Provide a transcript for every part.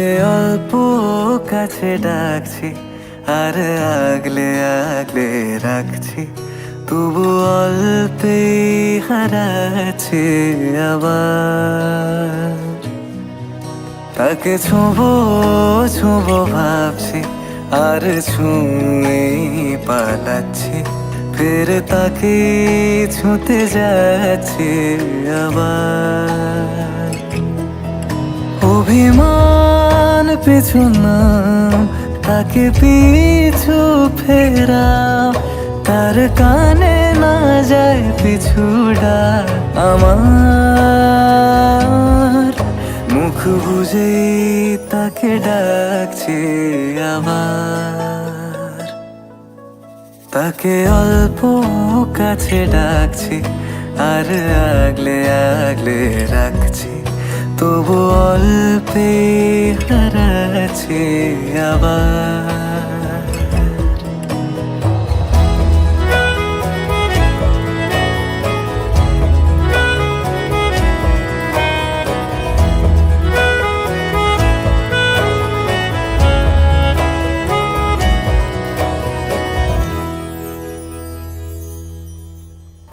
তাকে অল্প কাছে ডাকছি আর আগলে আগলে রাখছি, তবু অল্পে হারাচ্ছে আবার। তাকে ছোঁবো ছোঁবো ভাবছি আর ছুঁয়ে পালাচ্ছি, ফের তাকে ছুঁতে যাচ্ছে আবার। অভিমান পিছু নাম, তাকে পিছু ফেরা, তার কানে না যায় পিছু ডাক আমার। মুখ বুঝে তাকে ডাকছে আবার। তাকে অল্প কাছে ডাকছি আর আগলে আগলে রাখছি, তবু অল্পে হারাচ্ছে আবার।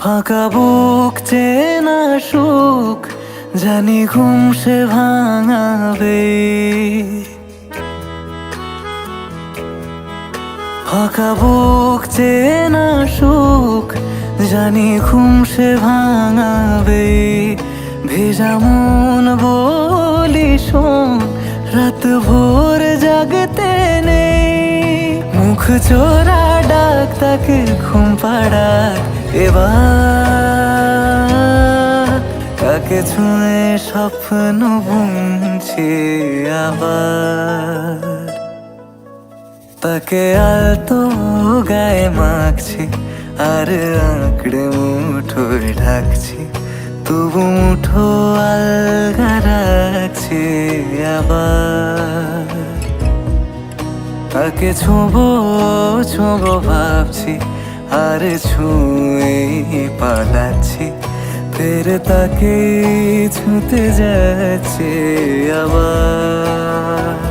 ফাঁকা বুক চেনা সুখ জানি ঘুম সে ভাঙাবে, ফাঁকা বুক চেনা সুখ জানি ঘুম সে ভাঙাবে। ভেজা মন বলি শোন, রাত ভোর জাগতে নেই, মুখ চোরা ডাক তাকে ঘুম পাড়াক এবার। তাকে ছুঁয়ে স্বপ্ন বুনছি আবার। তাকে আলতো গায়ে মাখছি আর আঁকড়ে মুঠোয় ঢাকছি, তবু মুঠো আলগা রাখছি আবার। তাকে ছোঁবো ছোঁবো ভাবছি আর ছুঁয়ে পালাচ্ছি, ফের তাকে ছুঁতে যাচ্ছে আবার।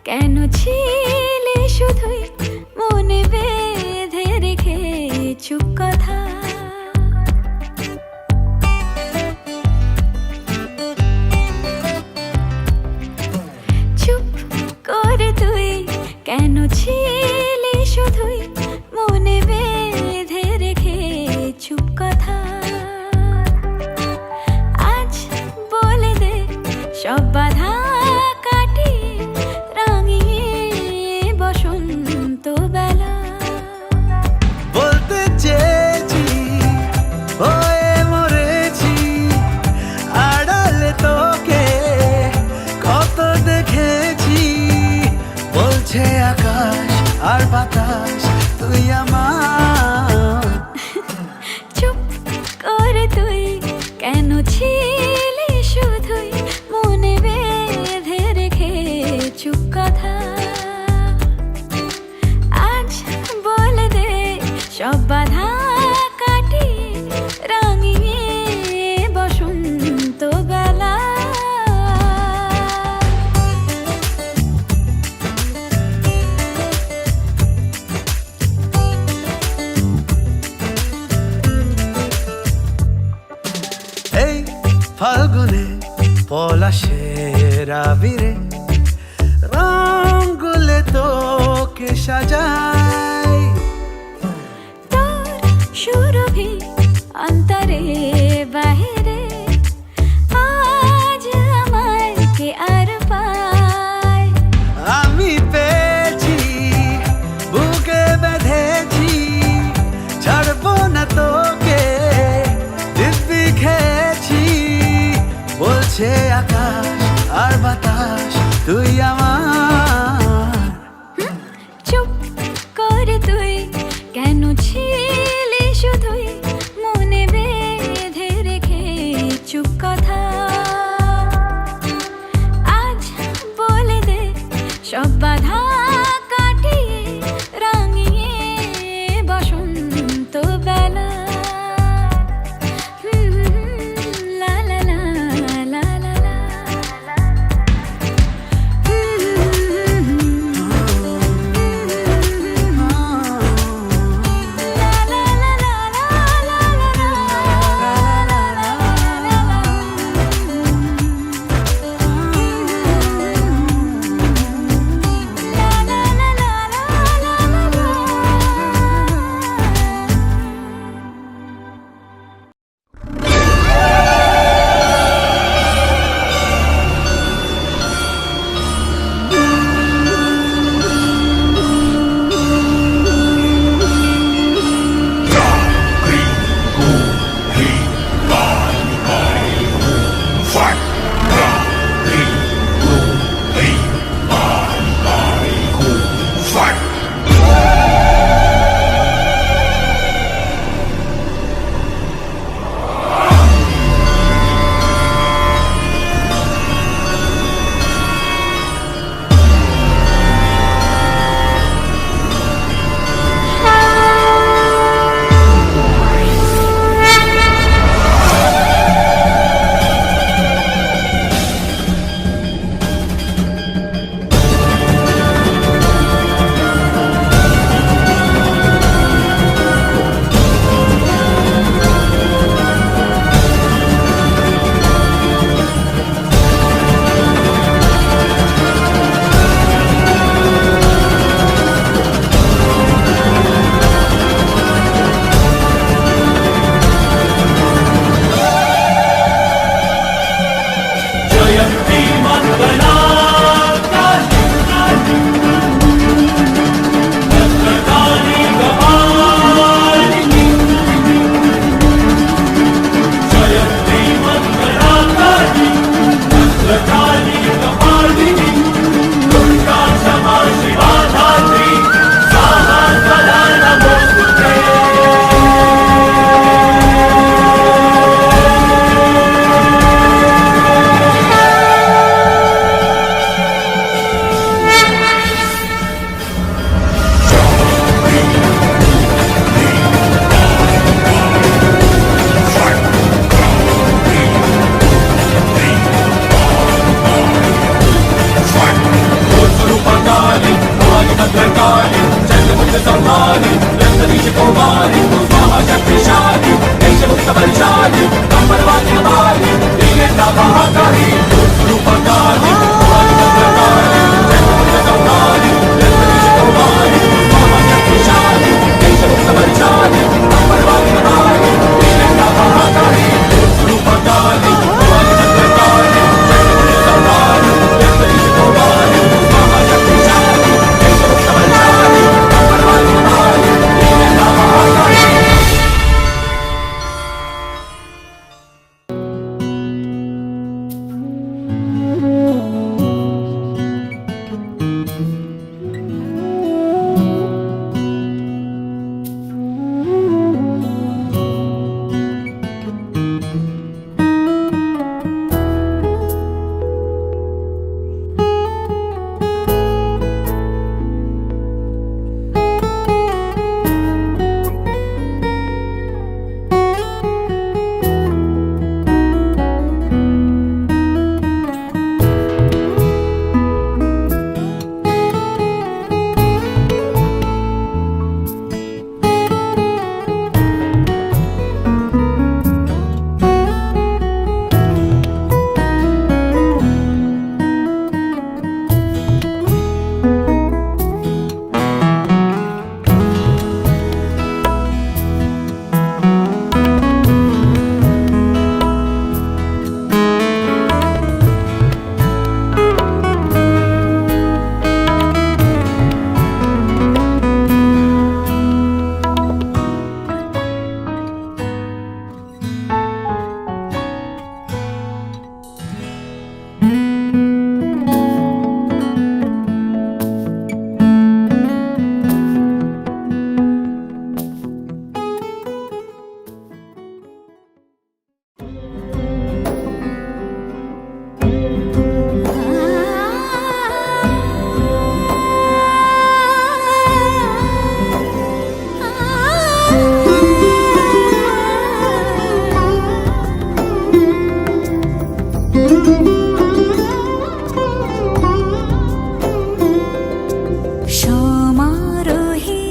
কেন ছিলে শুধুই মনে বেঁধে রেখে চুপ কথা, চুপ করে তুই কেন ছিলে শুধুই মনে বেঁধে রেখে চুপ কথা। আজ বলে দে সব বাধা আকাশ আর বাতাস তুই আমার। চুপ করে তুই কেন ছিলি শুধুই মনে বেঁধে রেখে চুপ কথা। আজ বলে দে সব বাধা কাটিয়ে রাঙিয়ে বসন্ত বেলা। ফাল্গুনে পলাশের আবিরে রঙগুলে তোকে সাজাই, তোর সুরভি অন্তরে বাহিরে আজ আমায় কে আর পায়। আমি পেয়েছি বুকে বেঁধেছি, ছাড়বো না তোকে দিব্যি খেয়ে আকাশ আর বাতাস তুই আমার। চুপ করে তুই কেন ছিলি শুধুই মনে বেঁধে রেখে চুপ কথা। আজ বলে দে সব বাধা কাটিয়ে রাঙিয়ে বসন্ত বেলা। লা লা লা লা লা লা। সমারোহে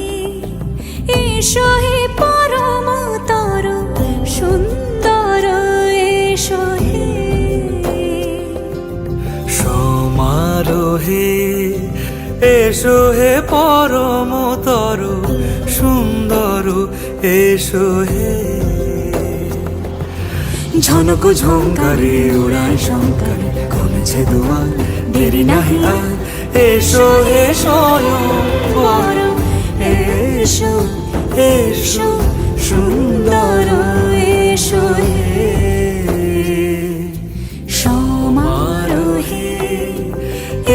এসো হে পরমতর সুন্দর এসো হে সমারোহে এসো হে পরমতর সুন্দর এসো হে ঝনক ঝঙ্কারে উড়ায় শঙ্কর কমেছে দুয়ার দেরি নাহি আর এসো হে স্বয়ং বর এসো এসো সুন্দর এসো হে সমারোহে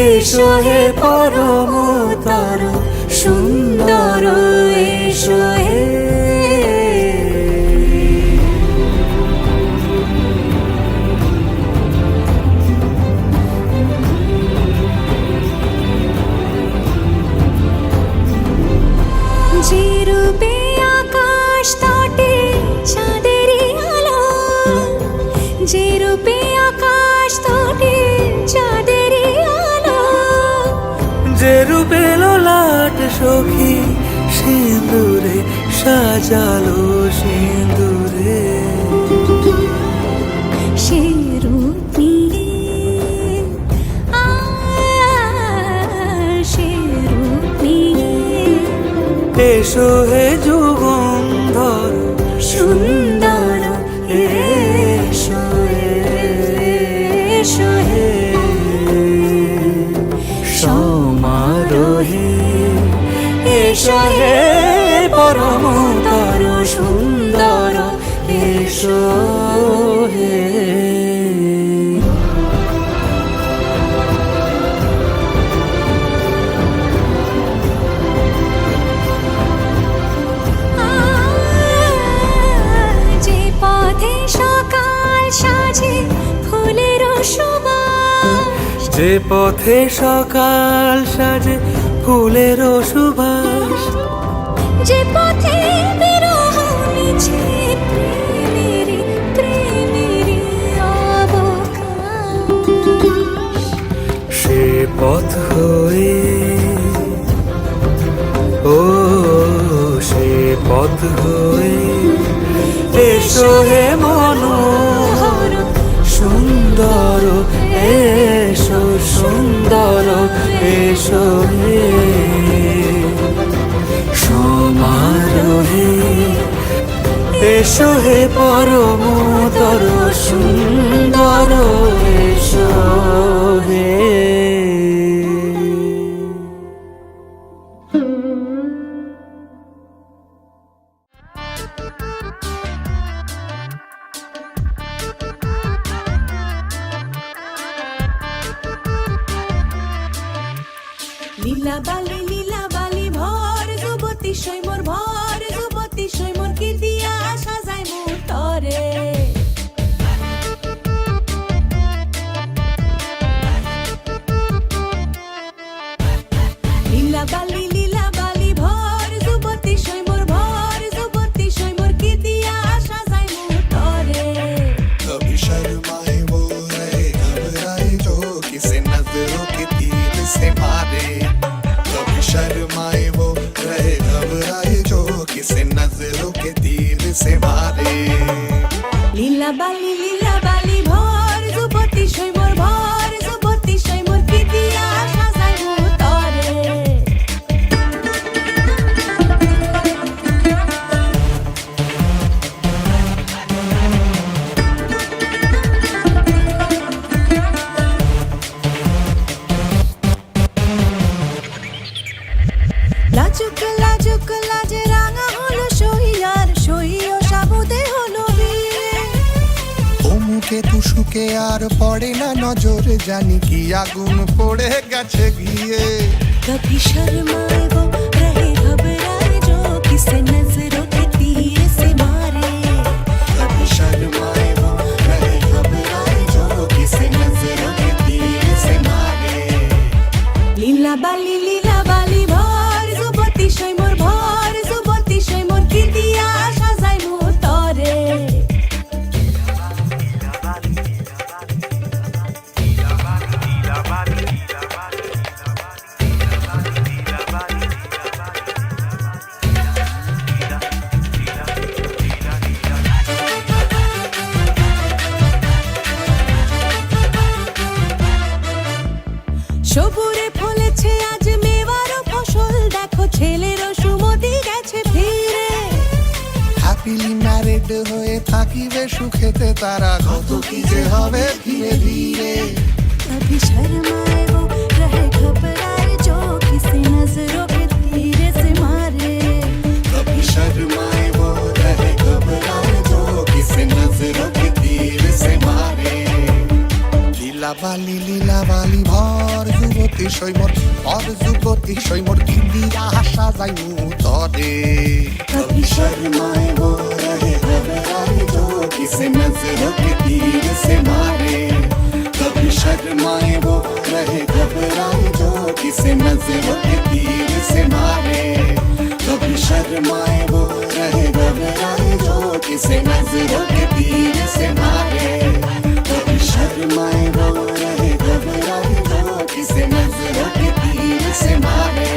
এসো হে পরমতর সুন্দর এসো হে যে রূপে আকাশ তটে চাঁদেরই আলো যে রূপে আকাশ তটে চাঁদেরই আলো যে রূপে ললাট সখী সিঁদুরে সাজালো সিঁদুরে সে রূপ নিয়ে সে রূপ নিয়ে এসো হে যুগন্ধর সুন্দর এসো এসো হে সমারোহে এসো হে পরমতর সুন্দর এসো হে যে পথে সকাল সাজে ফুলের সুবাস যে পথে সকাল সাজে ফুলের সুবাস যে পথে বিরহ মিছে প্রেমেরই প্রেমেরই অবকাশ সে পথ হয়ে ও সে পথ হয়ে এসো হে মনোহর সুন্দর এসো সুন্দর এসো হে সমারোহে এসো হে পরমতর সুন্দর এসো হে লীলা বালি ভর যুবতী সৈমর ভর যুবতী সৈমর কি দিয়া সাজাই মোর তরে লীলা বালি ভর যুবতী সৈমর ভর যুবতী সৈমর কি দিয়া সাজাই মোর তরে कभी शर्माए वो रहे घबराए जो किसे नजरों के तीर से मारे कभी शर्माए वो रहे घबराए जो किसे नजरों के तीर से मारे লীলা বালি ভর যুবতী সৈমর ভর যুবতী সৈমর কি দিয়া সাজাই মোর তরে লাজুক লাজুক লাজে রাঙা হলো সহিয়ার সহিও সাবুদে হলো বিয়ে মুখে তুষুকে আর পড়ে না নজর জানি কি আগুন পড়ে গেছে গিয়ে कभी शर्माए वो रहे घबराए जो किसे नजरों के तीर से मारे कभी शर्माए वो रहे घबराए जो किसे नजरों के तीर से मारे লীলা বালি ভর যুবতী সৈমর ভর যুবতী সৈমর কি দিয়া সাজাই মোর তরে সবুরে ফলেছে আজ মেওয়ারও ফসল, দেখো ছেলেরও সুমতি গেছে ফিরে। হ্যাপিলি ম্যারিড হয়ে থাকিবে সুখেতে তারা, কত কি যে হবে ধীরে ধীরে। कभी शर्माए वो रहे घबराए जो किसी नजरों के तीरे से मारे। कभी शर्माए वो रहे घबराए जो किसी नजरों के तीर से मारे। লীলা বালি ভর যুবতী সৈমর দিদিরা হাসা যাই মুতরে। कभी शर्माए वो रहे घबराए जो किसी नजरों के तीर से मारे। कभी शर्माए वो रहे घबराए जो किसी नजरों के तीर से मारे। कभी शर्माए वो रहे घबराए जो किसी नजरों के तीर से मारे। कभी शर्माए वो रहे घबराए जो किसी नजरों के तीर से मारे।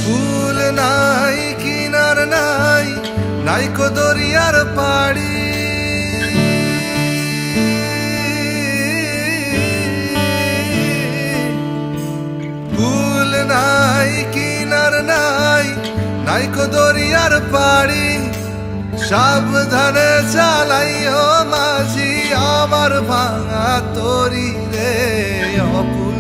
ফুল নাই কিনার নাই, নাইকো দরিয়ার পাড়ি। ফুল নাই কিনার নাই, নাইকো দরিয়ার পাড়ি। সাবধানে চালাইও মাঝি আমার ভাঙা তরি রে। অকুল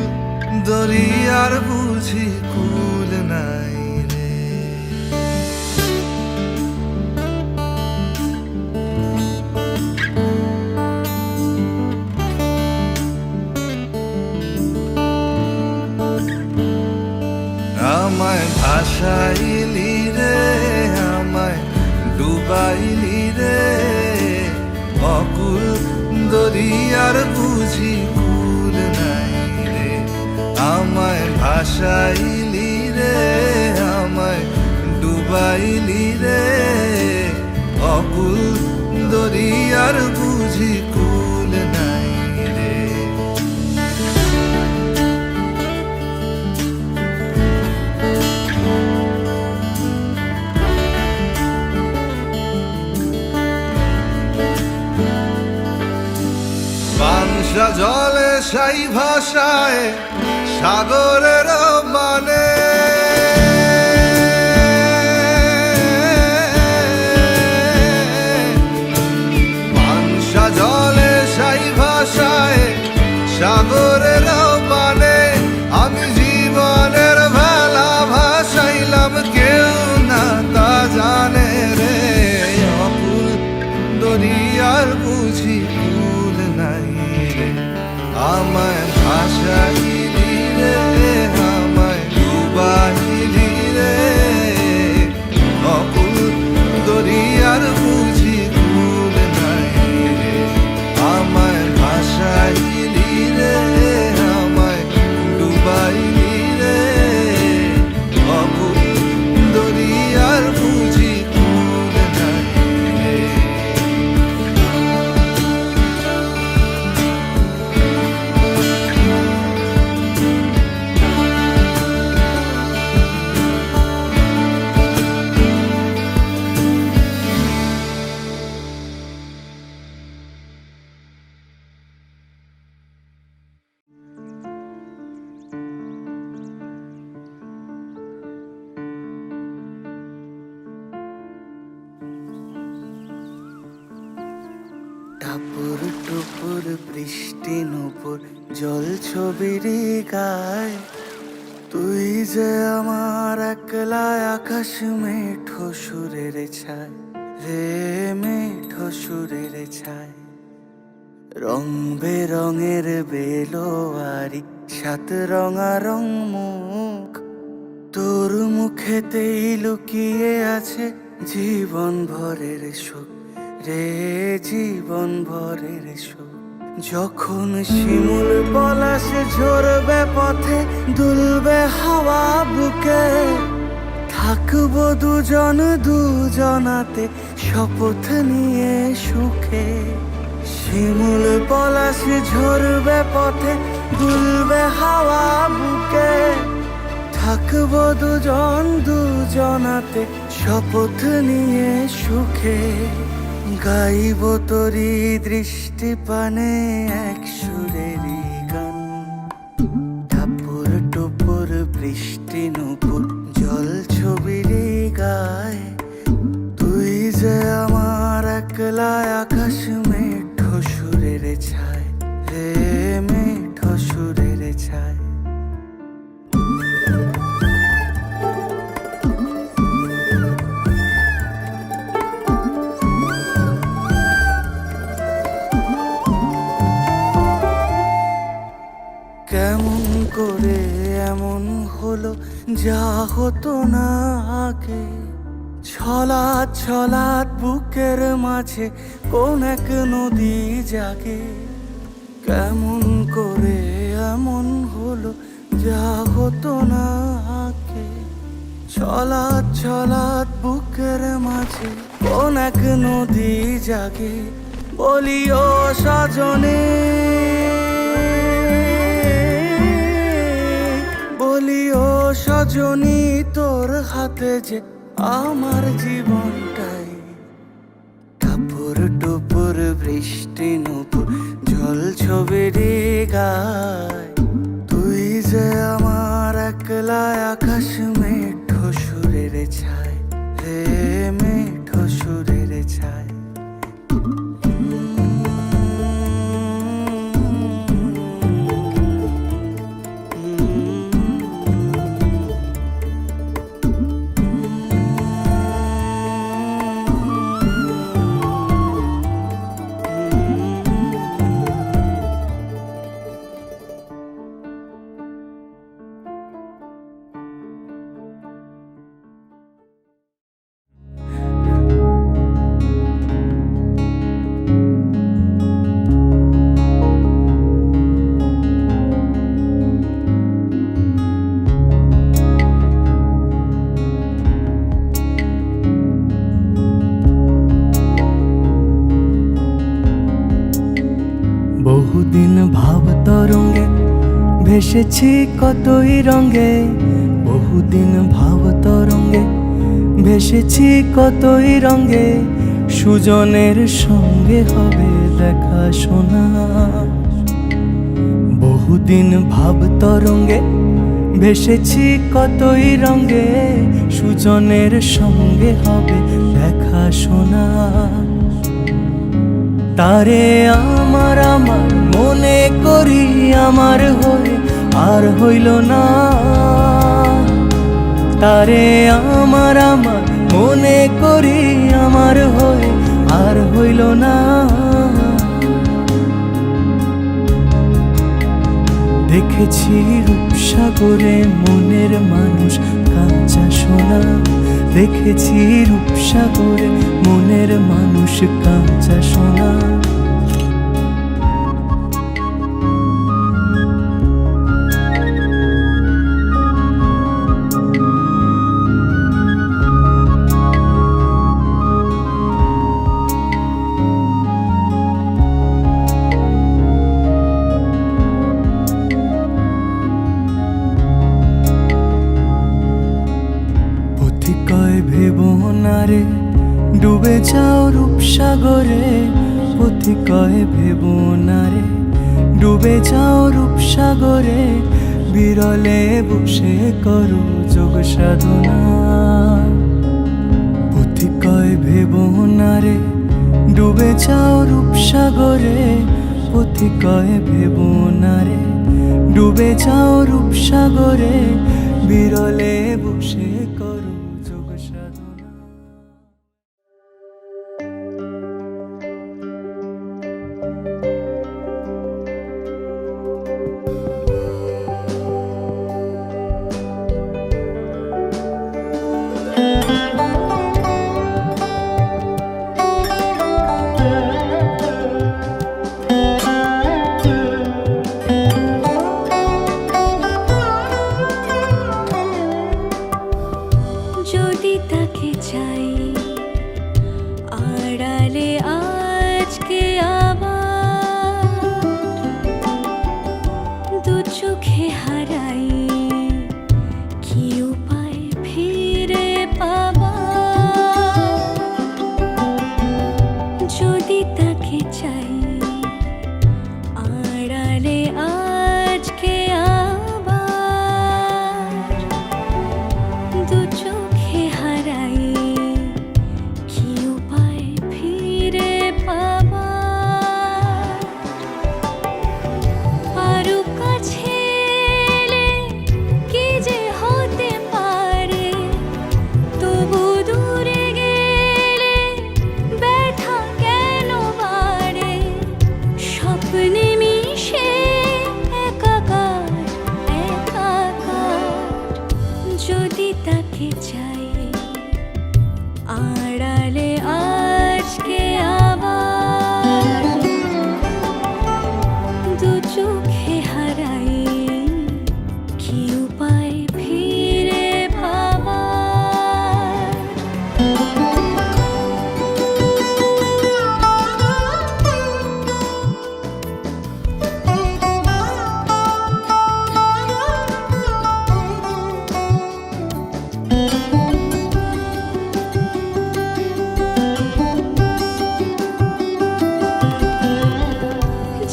দরিয়ার বুঝি কুল নাই রে। আমায় ভাসাইলি রে, আমায় ডুবাইলি রে। অকুল দরিয়ার বুঝি কুল নাই রে। আমায় ভাসাইলি রে, আমায় ডুবাইলি রে। অকুল দরিয়ার বুঝি কুল নাই রে। পানসা জলে সাই ভাষায় সাগরের মানে। পানসা জলে সাই ভাষায় সাগরের মানে। আমি জীবনের ভেলা ভাসাইলাম, কেউ না তা জানে রে। অকুল দরিয়ার বুঝি কুল নাই রে। আমায় ভাসাইলি রে, আমায় ডুবাইলি রে। অকুল দরিয়ার বুঝি কুল নাই রে। আমায় ভাসাইলি রে, আমায় ডুবাইলি রে। অকুল দরিয়ার বুঝি কুল নাই রে। টাপুর টুপুর বৃষ্টি নুপুর জল ছবির গায়। তুই যে আমার একলা আকাশ মেঠো সুরের ছায় রে। মেঠো সুরের ছায় রং বেরঙের বেলোয়ারি, সাত রঙা রং মুখ। তোর মুখেতেই লুকিয়ে আছে জীবন ভরের সুখ রে। জীবন ভরের সুখ যখন শিমুল পলাশে ঝরবে পথে দুলবে হাওয়া বুকে, থাকবো দুজন দুজনাতে শপথ নিয়ে সুখে। শিমুল পলাশে ঝরবে পথে দুলবে হাওয়া বুকে, থাকবো দুজন দুজনাতে শপথ নিয়ে সুখে। গাইব তোরি দৃষ্টি পানে এক সুরেরই গান, টাপুর টুপুর বৃষ্টি নুপুর জল ছবিরই গায়। তুই যে আমার একলা আকাশ মেঠো সুরের ছায়, হে মেঠো সুরের ছায়। কেমন করে এমন হলো যা হতো না আগে, ছলাৎ ছলাৎ বুকের মাঝে কোন এক নদী জাগে। কেমন করে এমন হলো যা হতো না আগে, ছলাৎ ছলাৎ বুকের মাঝে কোন এক নদী জাগে। বলি ও সজনে, বলি ও সজনী, তোর হাতে যে আমার জীবনটাই। টাপুর টুপুর বৃষ্টি নুপুর জল ছবিরই গায়। তুই যে আমার একলা আকাশ মেঠো সুরের ছায়, হে মেঠো সুরের ছায়। বহুদিন ভাব তরঙ্গে ভেসেছি কতই রঙে, বহুদিন ভাব তরঙ্গে ভেসেছি কতই রঙে। সুজনের সঙ্গে হবে দেখা শোনা, বহুদিন ভাব তরঙ্গে ভেসেছি কতই রঙে। সুজনের সঙ্গে হবে দেখা শোনা। তারে আমার আমার মনে করি আমার হয়ে আর হইল না, তারে আমার আমার মনে করি আমার হয়ে আর হইল না। দেখেছি রূপসাগরে মনের মানুষ কাঁচা সোনা, দেখেছি রূপসাগরে মনের মানুষ কাঁচা সোনা। ভেবনারে ডুবে যাও রূপসাগরে, পথি কয় ভেবনারে ডুবে যাও রূপসাগরে। বিরলে বসে করো যোগ সাধনা, পথি কয় ভেবনারে ডুবে যাও রূপসাগরে। পথি কয় ভেবনারে ডুবে যাও রূপসাগরে। বিরলে বসে করো যোগ সাধনা। চোখে হারাই কি উপায় ফিরে পাবার, যদি তাকে চাই আড়ালে আজকে আবার, দু চোখে হারাই কি উপায় ফিরে পাবার। আরো কাছে এলে কি যে হতে পারে, তবু দূরে গেলে ব্যথা কেন বাড়ে, স্বপ্নে মিশে একাকার একাকার, যদি তাকে চাই আড়ালে আজকে আবার, দু চোখে হারাই কি উপায় ফিরে পাবার।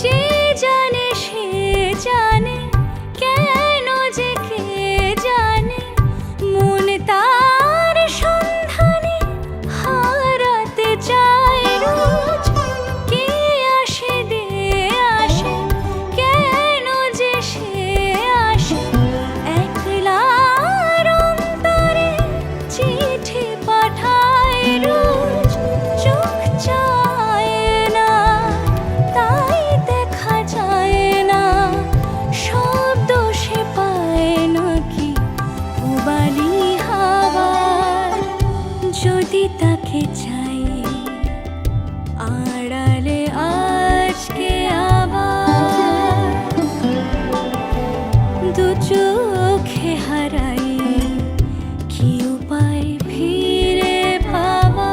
যে জানে সে জানে, কেন যে কে জানে, মন তার সন্ধানে হারাতে চায় রোজ। কে আসে দে আসে, কেন যে সে আসে, একলার অন্তরে চিঠি পাঠায় রোজ। চোখ চায় না তাই দেখা যায় না, শব্দ সে পায় নাকি উবালি হাওয়ার, যদি তাকে চাই আড়ালে আজকে আবার, দু চোখে হারাই কি উপায় ফিরে পাবার।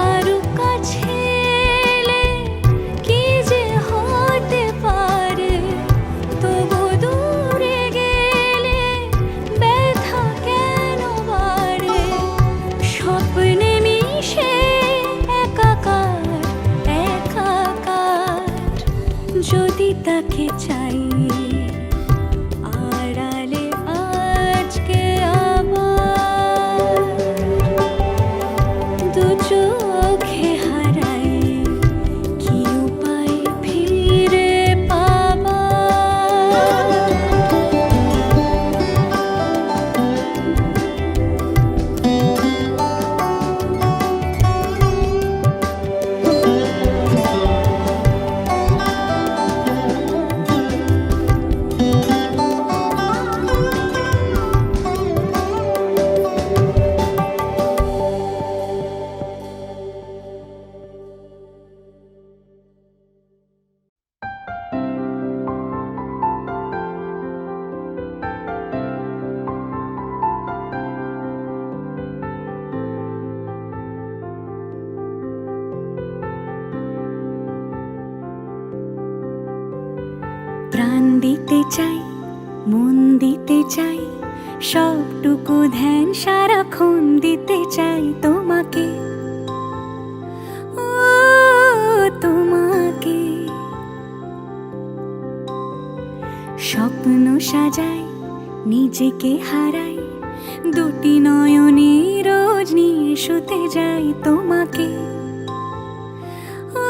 আরো কাছে এলে কি যে হতে পারে, তবু দূরে গেলে ব্যথা কেন বাড়ে, স্বপ্নে মিশে একাকার একাকার, যদি তাকে চাই আড়ালে আজকে আবার, দু চোখে হারাই কি উপায় ফিরে পাবার। প্রাণ দিতে চাই, মন দিতে চাই, সবটুকু ধ্যান সারাক্ষণ দিতে চাই তোমাকে, ও তোমাকে। স্বপ্ন সাজাই, নিজেকে হারাই, দুটি নয়নে রোজ নিয়ে শুতে যাই তোমাকে, ও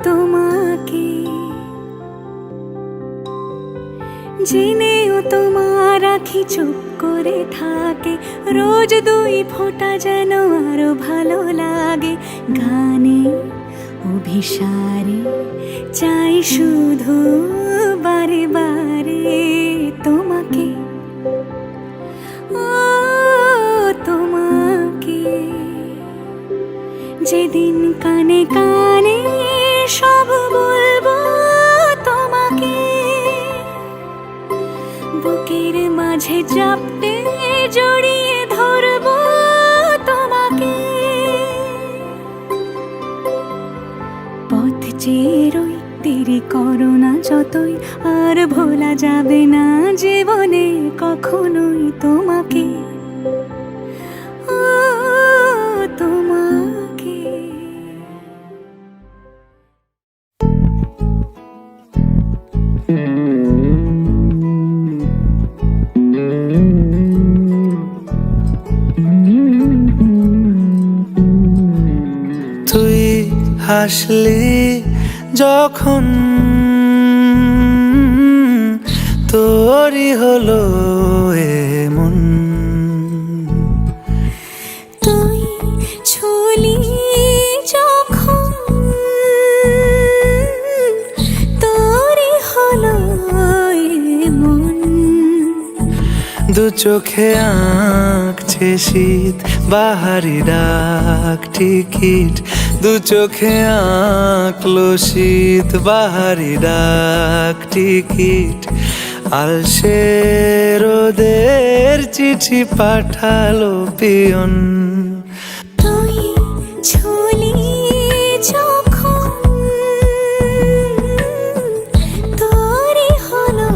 তোমাকে। জেনেও তোমার আখি চুপ করে থাকে, রোজ দুই ফোঁটা যেন আরো ভালো লাগে। গানে অভিসারে চাই শুধু বারে বারে তোমাকে, ও তোমাকে। যেদিন কানে কানে সব বলবো তোমাকে, বুকের মাঝে চাপতে জড়িয়ে ধরবো তোমাকে। পথ চেয়ে রই দেরি করো না যতই, আর ভোলা যাবে না জীবনে কখনোই তোমাকে, ও তোমাকে। তুই হাসলি যখন তোরই হলো এমন, তুই ছুলি যখন তোরই হলো এমন। দু চোখে আঁকছে শীত বাহারি ডাক টিকিট, দু চোখে আঁকলো শীত বাহারি ডাক টিকিট। আলসে রোদের চিঠি পাঠালো পিয়ন, তুই ছুলি যখন তোরই হলো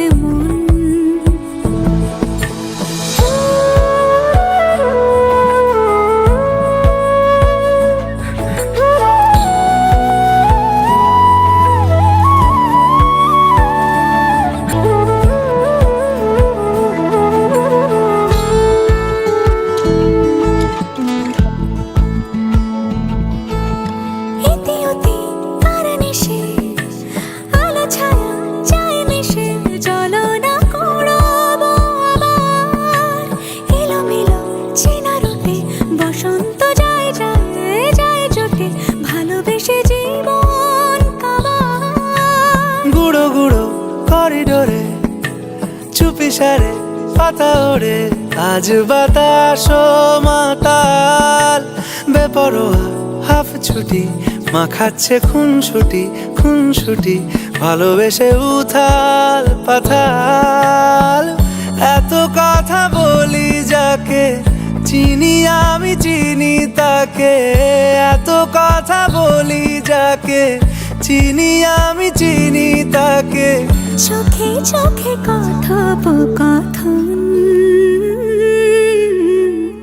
এমন। করিডোরে চুপি সারে পাতা ওড়ে, আজ বাতাস মাতাল বেপরোয়া হাফ ছুটি, মাখাচ্ছে খুনসুটি খুনসুটি, ভালোবেসে উথাল পাথাল। এত কথা বলি যাকে চিনি আমি চিনি তাকে, এত কথা বলি যাকে চিনি আমি চিনি তাকে। চোখে চোখে কথোপকথন,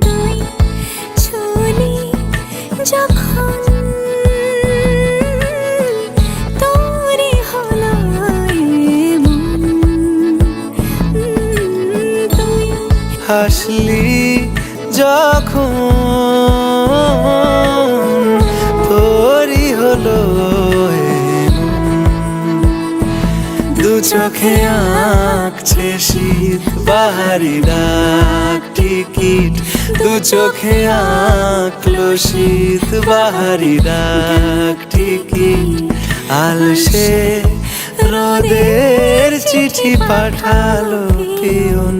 তুই ছুলি যখন তোরই হলো এমন। তুই হাসলি যখন তোরই হলো দু চোখে আঁকছে শীত বাহারি ডাক টিকিট, দু চোখে আঁকলো শীত বাহারি ডাক টিকিট। আলসে রোদের চিঠি পাঠালো পিয়ন।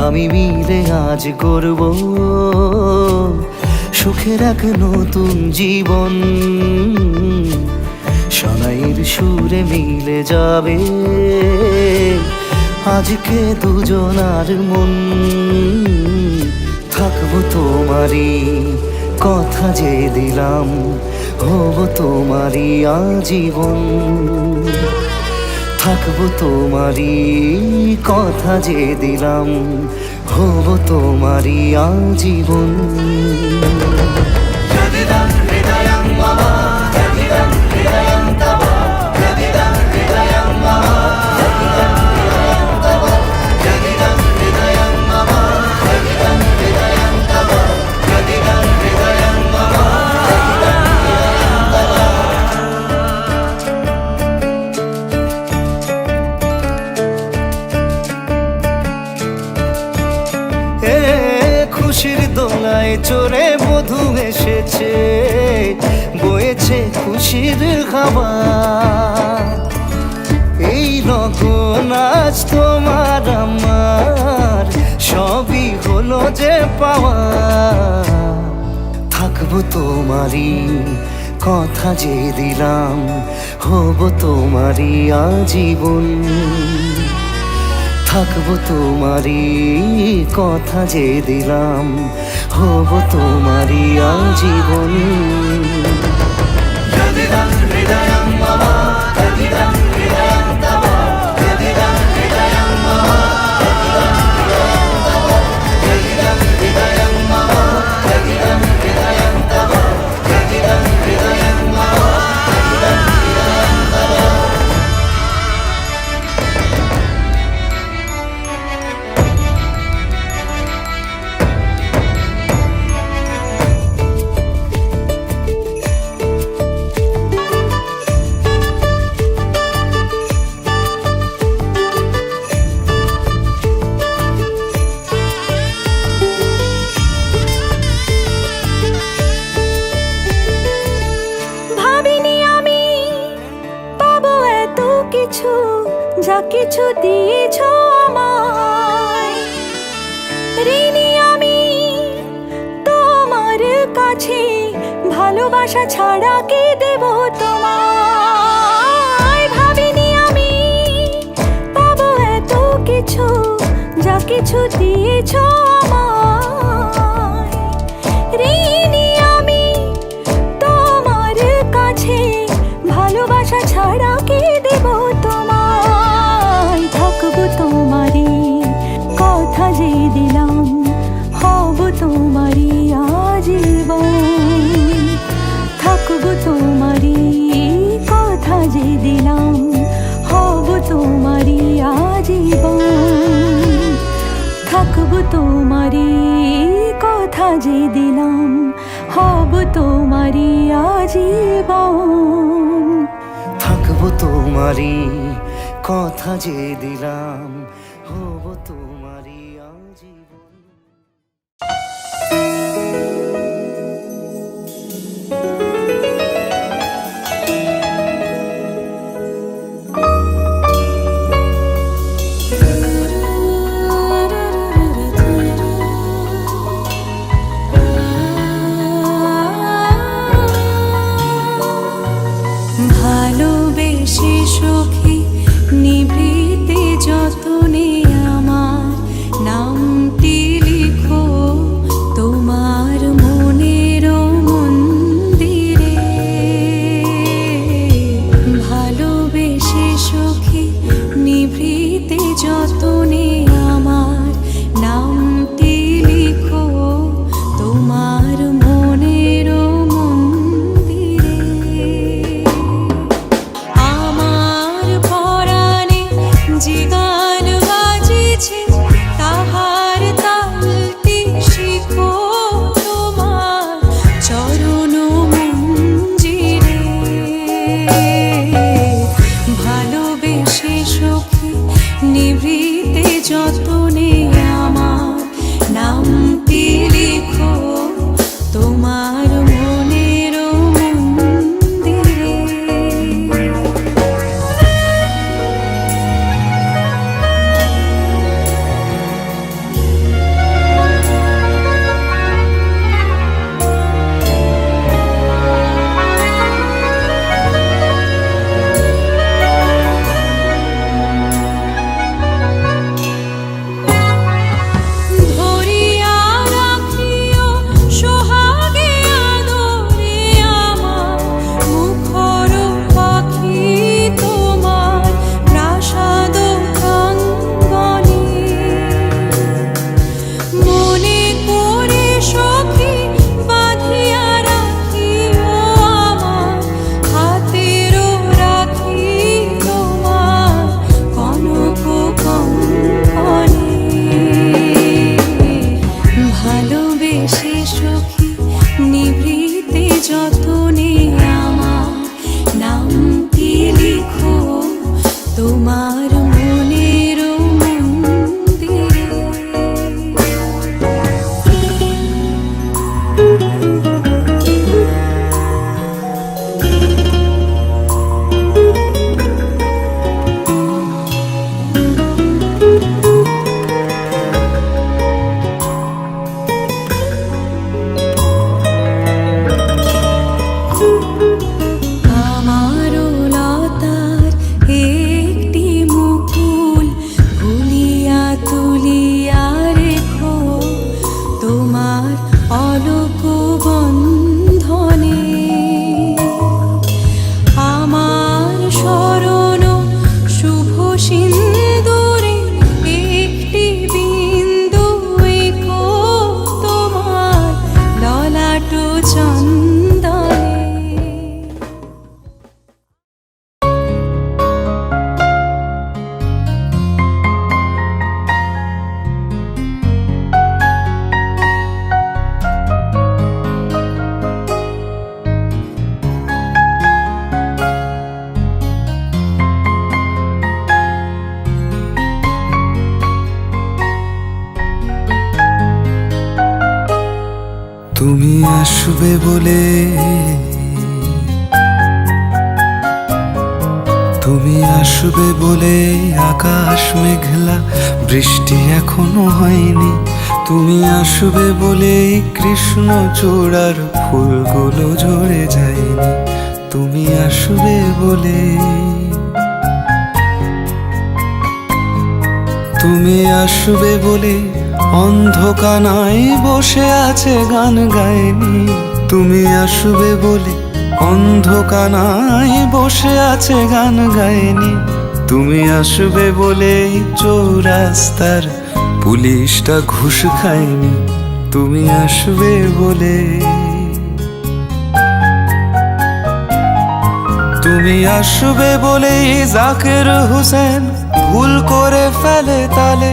আমি মিলে আজ গর্ব সুখের এক নতুন জীবন, শোনাইয়ের সুরে মিলে যাবে আজকে দুজনার মন। থাকবো তোমারই কথা যে দিলাম, হব তোমারই আজীবন। থাকবো তোমারই কথা যে দিলাম, হব তোমারই আজীবন। খুশির দোলায় চড়ে মধু এসেছে, বয়েছে খুশির খাবার। এই রকম আজ তোমার আমার সবই হলো যে পাওয়া। থাকবো তোমারই কথা যে দিলাম, হব তোমারই আজীবন। থাকবো তোমারই কথা যে দিলাম, হব তোমারই আজীবন। ভাবিনি আমি পাবো এত কিছু, যা কিছু দিয়েছ আমায়। ঋণী আমি তোমার কাছে, ভালোবাসা ছাড়া কি দেব তোমায়। ভাবিনি আমি পাবো এত কিছু, যা কিছু দিয়েছ আমায়। ঋণী আমি তোমার কাছে, ভালোবাসা ছাড়া কি দেব তোমায়। থাকবো তোমারই কথা যে দিলাম, হব তোমারই আজীবন। থাকবো তোমারই কথা যে দিলাম, হব তোমারই আজীবন। থাকবো তোমারই কথা যে দিলাম, হব তোমারই আজীবন। থাকবো তোমারই কথা যে দিলাম, হব তোমারই আজীবন। ভালোবেসে সখী নিভৃতে যতনে আমার আসবে বলে, তুমি আসবে বলে আকাশ মেঘলা, বৃষ্টি এখনো হয়নি। তুমি আসবে বলে কৃষ্ণ চূড়ার ফুলগুলো ঝরে যায়নি। তুমি আসবে বলে, তুমি আসবে বলে অন্ধকানায় বসে আছে গান গায়নি। তুমি আসবে বলে অন্ধকানায় বসে আছে গান গায়নি। তুমি আসবে বলে চৌরাস্তার পুলিশটা ঘুষ খায়নি। তুমি আসবে বলে, তুমি আসবে বলেই জাকির হোসেন ভুল করে ফেলে তালে।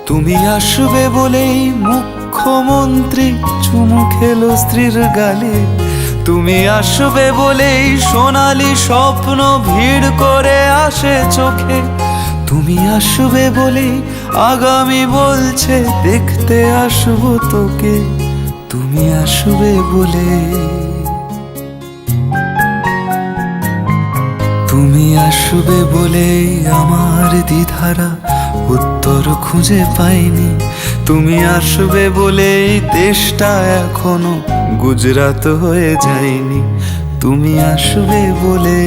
তুমি আসবে বলেই মুখ্যমন্ত্রী চুমু খেলো স্ত্রীর গালে। তুমি আসবে বলেই সোনালি স্বপ্ন ভিড় করে আসে চোখে। তুমি আসবে বলেই আগামী বলছে দেখতে আসবো তোকে। তুমি আসবে বলে, তুমি আসবে বলে আমার দ্বিধারা উত্তর খুঁজে পাইনি। তুমি আসবে বলে দেশটা এখনো গুজরাট হয়ে যায়নি। তুমি আসবে বলে,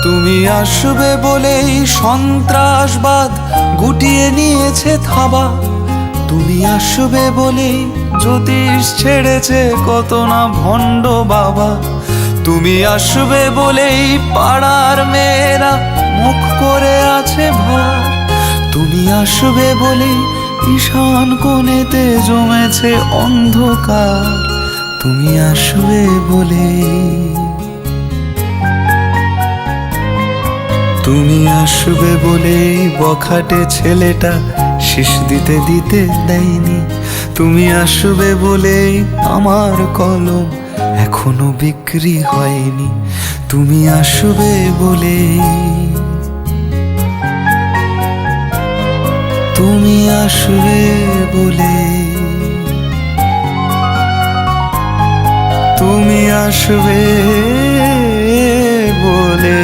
তুমি আসবে বলেই সন্ত্রাসবাদ গুটিয়ে নিয়েছে থাবা। তুমি আসবে বলেই জ্যোতিষ ছেড়েছে কত না ভণ্ড বাবা। তুমি আসবে বলেই পাড়ার মেয়েরা মুখ করে আছে ভার। তুমি আসবে বলেই ঈশান কোণেতে জমেছে অন্ধকার। তুমি আসবে বলে, তুমি আসবে বলেই বখাটে ছেলেটা শীষ দিতে দিতে দেয়নি। তুমি আসবে বলেই আমার কলম এখনো বিক্রি হয়নি। তুমি আসবে বলে, তুমি আসবে বলে, তুমি আসবে বলে।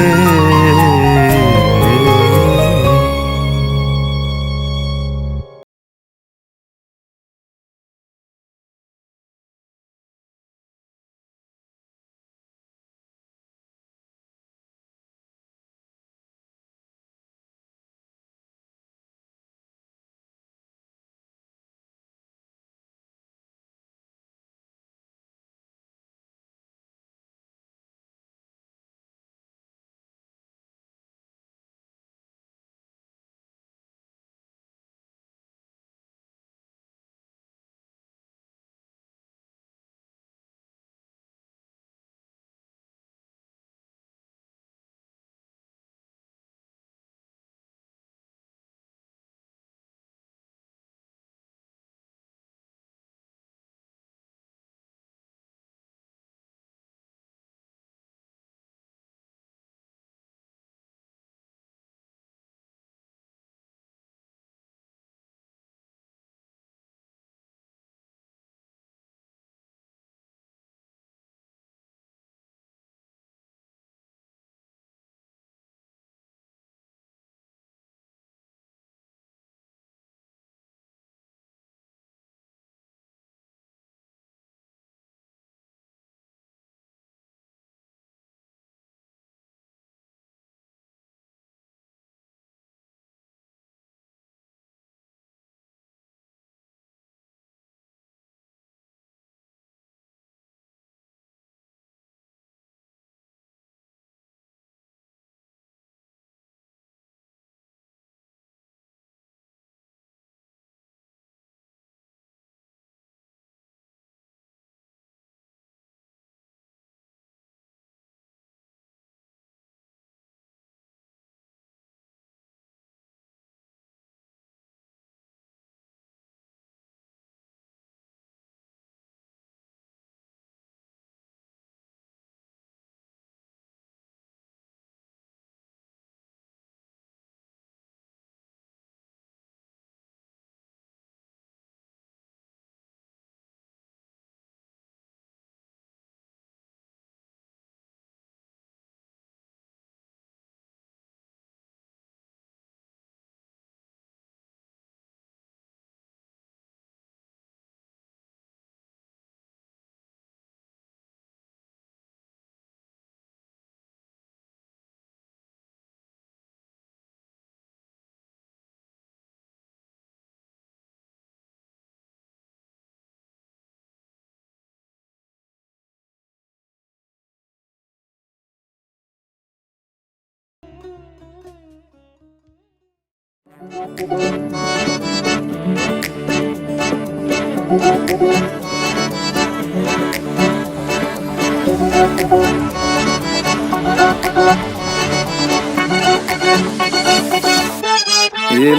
ये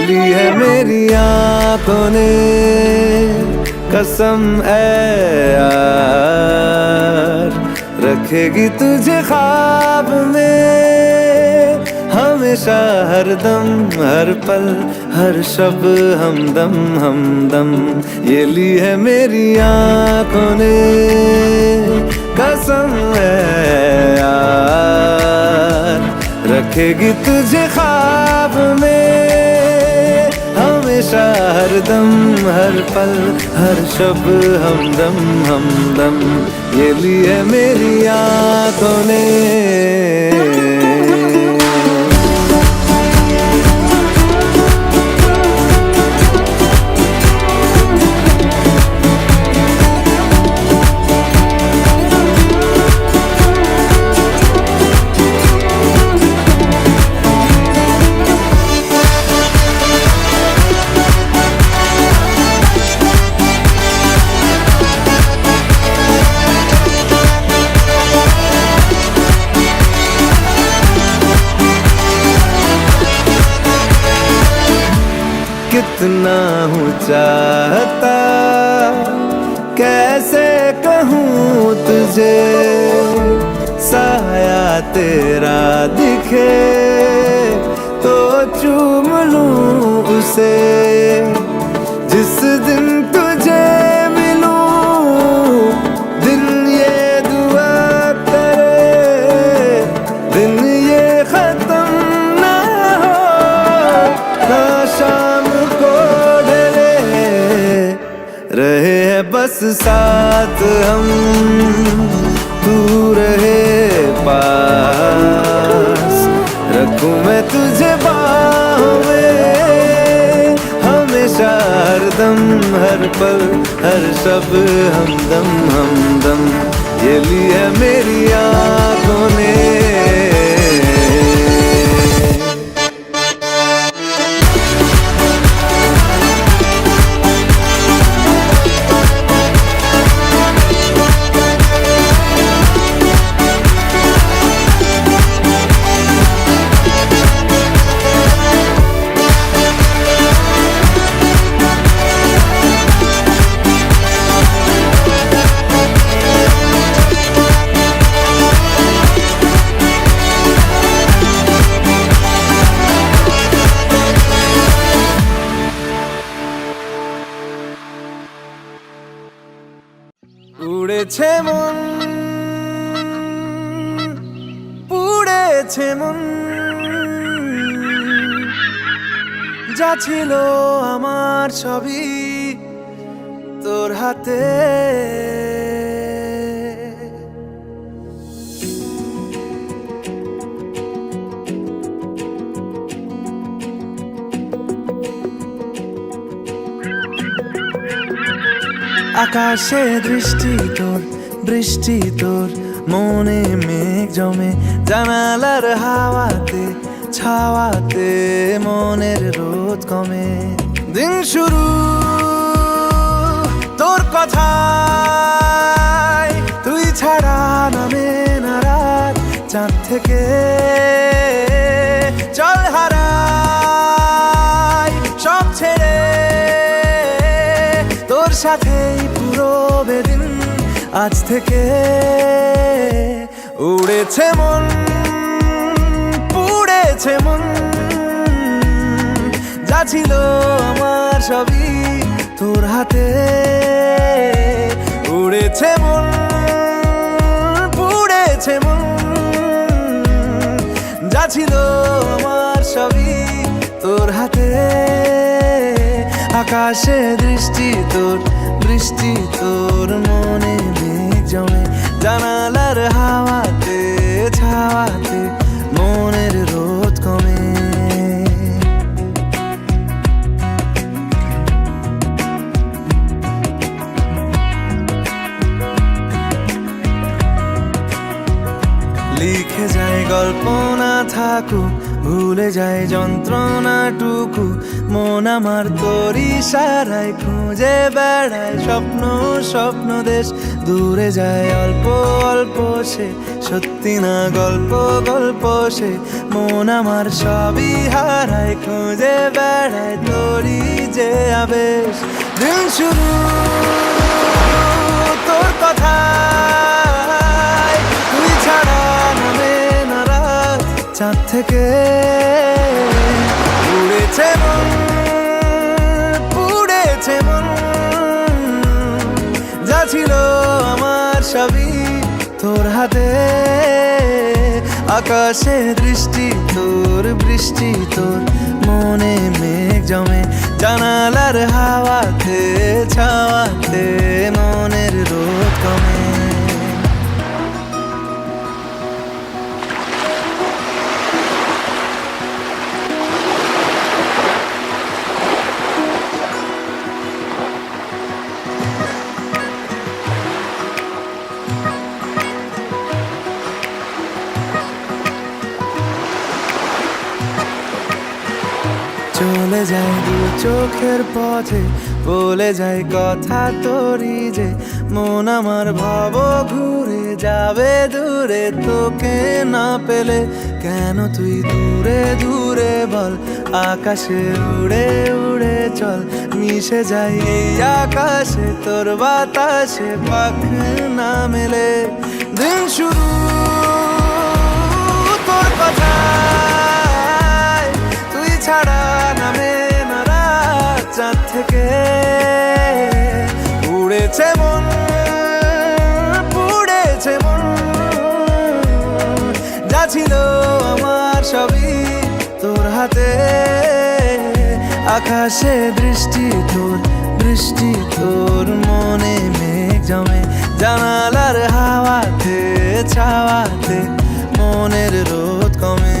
ली है मेरी आंखों ने कसम है यार, रखेगी तुझे ख्वाब में हमेशा, हर दम हर पल हर शब हमदम हमदम। ये ली है मेरी आंखों ने कसम है यार, रखेगी तुझे ख्वाब में हमेशा, हर दम हर पल हर शब हमदम हमदम। ये ली है मेरी आंखों ने। कितना हूँ चाहता कैसे कहूँ तुझे, साया तेरा दिखे तो चूम लूँ उसे। जिस दिन तुझे मिलूं दिन ये दुआ करे, दिन ये खत्म ना हो ना शाम रहे है बस साथ हम, तू रहे पास, रखूं मैं तुझे बाहों में हमेशा, हर दम हर पल हर शब हमदम हमदम। ये ली है मेरी आंखों ने। উড়েছে মন পুড়েছে মন, যা ছিল আমার সবই তোর হাতে। আকাশে দৃষ্টি তোর বৃষ্টি তোর, মনে মেঘ জমে জানালার হাওয়াতে ছাওয়াতে, মনের রোদ কমে। দিন শুরু তোর কথায়, তুই ছাড়া নামে না রাত, চাঁদ থেকে চল হারাই সব ছেড়ে, তোর সাথেই পুরো বেদিন আজ থেকে। উড়েছে মন পুড়েছে মন, যা ছিল আমার সবই তোর হাতে। উড়েছে মন পুড়েছে মন, যা ছিল আমার সবই তোর হাতে। আকাশে দৃষ্টি তোর বৃষ্টি তোর, মনে মেঘ জমে জানালার হাওয়াতে ছাওয়াতে, মনের রোদ কমে। লিখে যায় গল্প না থাকুক ভুলে যায় যন্ত্রণাটুকু, মন আমার তোর ইশারায় খুঁজে বেড়ায় স্বপ্ন স্বপ্ন দেশ। দূরে যায় অল্প অল্প সে, সত্যি না গল্প গল্প সে, মন আমার সবই হারায় খুঁজে বেড়ায় তোরই যে আবেশ। দিন শুরু তোর কথায়, তুই ছাড়া নামে না রাত, চাঁদ থেকে উড়েছে মন, পুড়েছে মন, যা ছিল আমার সবই তোর হাতে। আকাশে দৃষ্টি তোর, বৃষ্টি তোর, মনে মেঘ জমে জানালার হাওয়াতে, ছাওয়াতে মনের রোদ কমে। চলে যায় দু চোখের পথে, বলে যায় কথা তোরই যে, মন আমার ভাব ঘুরে যাবে দূরে তোকে না পেলে। কেন তুই দূরে দূরে বল, আকাশে উড়ে উড়ে চল, মিশে যাই এই আকাশে তোর বাতাসে, পাখ না মেলে। দিন শুরু তোর কথা, তুই ছাড়া নামে না রাত, চাঁদ থেকে উড়েছে মন, পুড়েছে মন, যা ছিল আমার সবই তোর হাতে। আকাশে দৃষ্টি তোর, বৃষ্টি তোর, মনে মেঘ জমে জানালার হাওয়াতে, ছাওয়াতে মনের রোদ কমে।